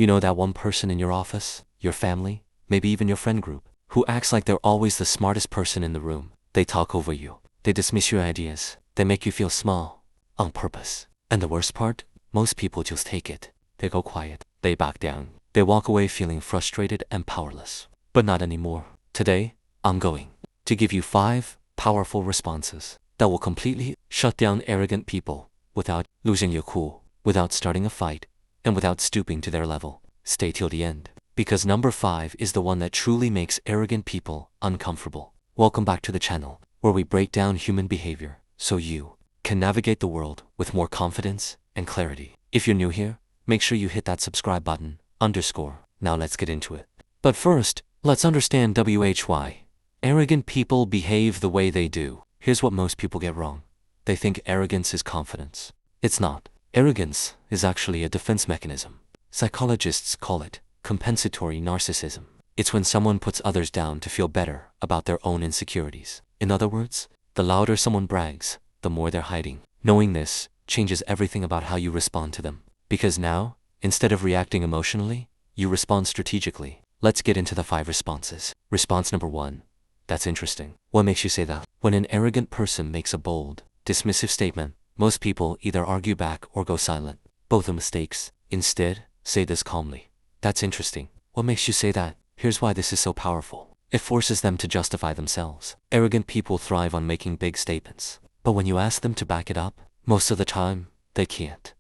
You know that one person in your office, your family, maybe even your friend group, who acts like they're always the smartest person in the room. They talk over you. They dismiss your ideas. They make you feel small. On purpose. And the worst part? Most people just take it. They go quiet. They back down. They walk away feeling frustrated and powerless. But not anymore. Today, I'm going to give you 5 powerful responses that will completely shut down arrogant people without losing your cool, without starting a fight, and without stooping to their level. Stay till the end, because number 5 is the one that truly makes arrogant people uncomfortable. Welcome back to the channel, where we break down human behavior so you can navigate the world with more confidence and clarity. If you're new here, make sure you hit that subscribe button, _. Now let's get into it. But first, let's understand why arrogant people behave the way they do. Here's what most people get wrong. They think arrogance is confidence. It's not. Arrogance is actually a defense mechanism. Psychologists call it compensatory narcissism. It's when someone puts others down to feel better about their own insecurities. In other words, the louder someone brags, the more they're hiding. Knowing this changes everything about how you respond to them. Because now, instead of reacting emotionally, you respond strategically. Let's get into the 5 responses. Response number 1. That's interesting. What makes you say that? When an arrogant person makes a bold, dismissive statement, most people either argue back or go silent. Both are mistakes. Instead, say this calmly. That's interesting. What makes you say that? Here's why this is so powerful. It forces them to justify themselves. Arrogant people thrive on making big statements. But when you ask them to back it up, most of the time, they can't.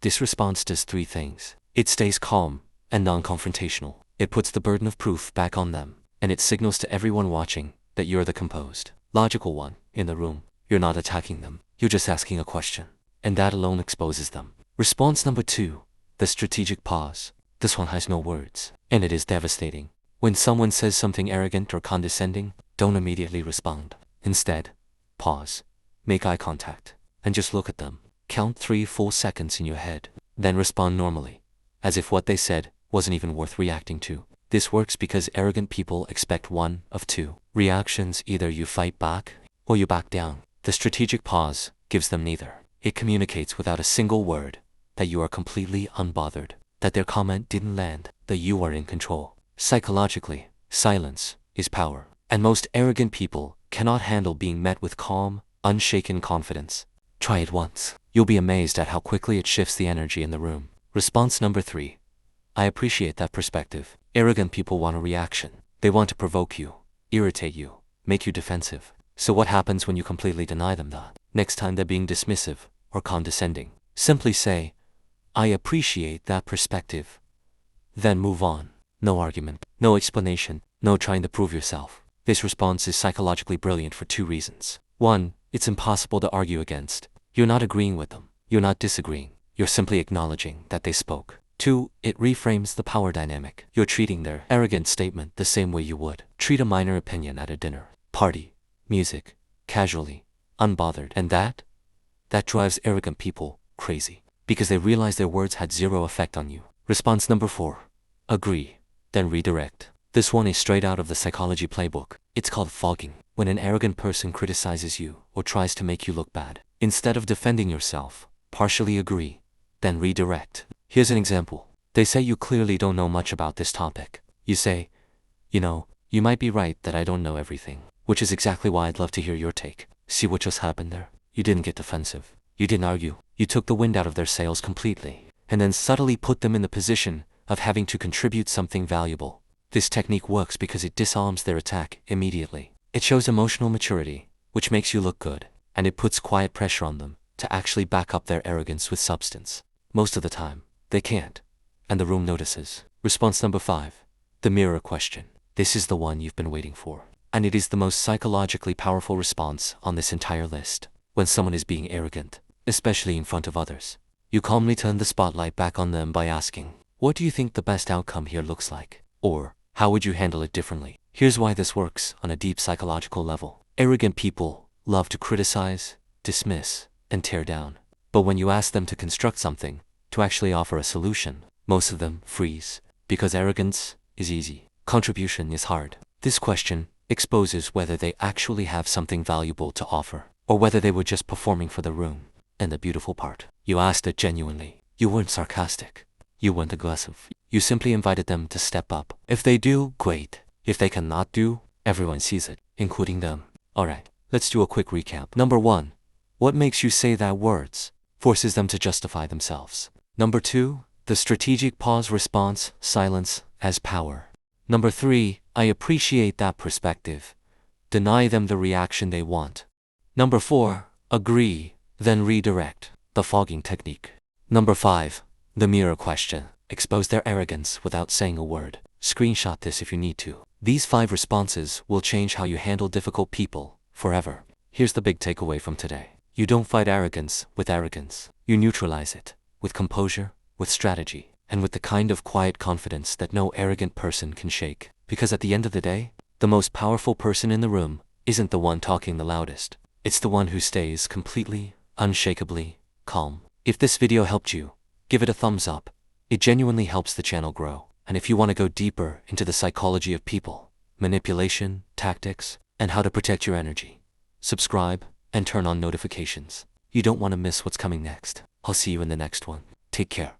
This response does 3 things. It stays calm and non-confrontational. It puts the burden of proof back on them. And it signals to everyone watching that you're the composed, logical one in the room. You're not attacking them. You're just asking a question. And that alone exposes them. Response number 2. The strategic pause. This one has no words. And it is devastating. When someone says something arrogant or condescending, don't immediately respond. Instead, pause. Make eye contact. And just look at them. Count 3 full seconds in your head. Then respond normally. As if what they said wasn't even worth reacting to. This works because arrogant people expect one of 2 reactions. Either you fight back or you back down. The strategic pause gives them neither. It communicates without a single word that you are completely unbothered, that their comment didn't land, that you are in control. Psychologically, silence is power. And most arrogant people cannot handle being met with calm, unshaken confidence. Try it once. You'll be amazed at how quickly it shifts the energy in the room. Response number 3. I appreciate that perspective. Arrogant people want a reaction. They want to provoke you, irritate you, make you defensive. So what happens when you completely deny them that? Next time they're being dismissive or condescending, simply say, I appreciate that perspective. Then move on. No argument, no explanation, no trying to prove yourself. This response is psychologically brilliant for 2 reasons. 1, it's impossible to argue against. You're not agreeing with them. You're not disagreeing. You're simply acknowledging that they spoke. 2, it reframes the power dynamic. You're treating their arrogant statement the same way you would treat a minor opinion at a dinner, party, music, casually, unbothered. And that drives arrogant people crazy, because they realize their words had 0 effect on you. Response number 4. Agree, then redirect. This one is straight out of the psychology playbook. It's called fogging. When an arrogant person criticizes you or tries to make you look bad, instead of defending yourself, partially agree, then redirect. Here's an example. They say you clearly don't know much about this topic. You say, you might be right that I don't know everything, which is exactly why I'd love to hear your take. See what just happened there? You didn't get defensive. You didn't argue. You took the wind out of their sails completely, and then subtly put them in the position of having to contribute something valuable. This technique works because it disarms their attack immediately. It shows emotional maturity, which makes you look good, and it puts quiet pressure on them to actually back up their arrogance with substance. Most of the time, they can't, and the room notices. Response number 5. The mirror question. This is the one you've been waiting for, and it is the most psychologically powerful response on this entire list. When someone is being arrogant, especially in front of others, you calmly turn the spotlight back on them by asking, what do you think the best outcome here looks like? Or, how would you handle it differently? Here's why this works on a deep psychological level. Arrogant people love to criticize, dismiss, and tear down. But when you ask them to construct something, to actually offer a solution, most of them freeze, because arrogance is easy. Contribution is hard. This question exposes whether they actually have something valuable to offer, or whether they were just performing for the room. And the beautiful part, you asked it genuinely. You weren't sarcastic. You weren't aggressive. You simply invited them to step up. If they do, great. If they cannot do, everyone sees it, including them. Alright, let's do a quick recap. Number 1. What makes you say that words forces them to justify themselves. Number 2. The strategic pause response, silence as power. Number 3. I appreciate that perspective. Deny them the reaction they want. Number 4. Agree, then redirect. The fogging technique. Number 5. The mirror question. Expose their arrogance without saying a word. Screenshot this if you need to. These 5 responses will change how you handle difficult people forever. Here's the big takeaway from today. You don't fight arrogance with arrogance. You neutralize it with composure, with strategy, and with the kind of quiet confidence that no arrogant person can shake. Because at the end of the day, the most powerful person in the room isn't the one talking the loudest. It's the one who stays completely, unshakably calm. If this video helped you, give it a thumbs up. It genuinely helps the channel grow. And if you want to go deeper into the psychology of people, manipulation, tactics, and how to protect your energy, subscribe and turn on notifications. You don't want to miss what's coming next. I'll see you in the next one. Take care.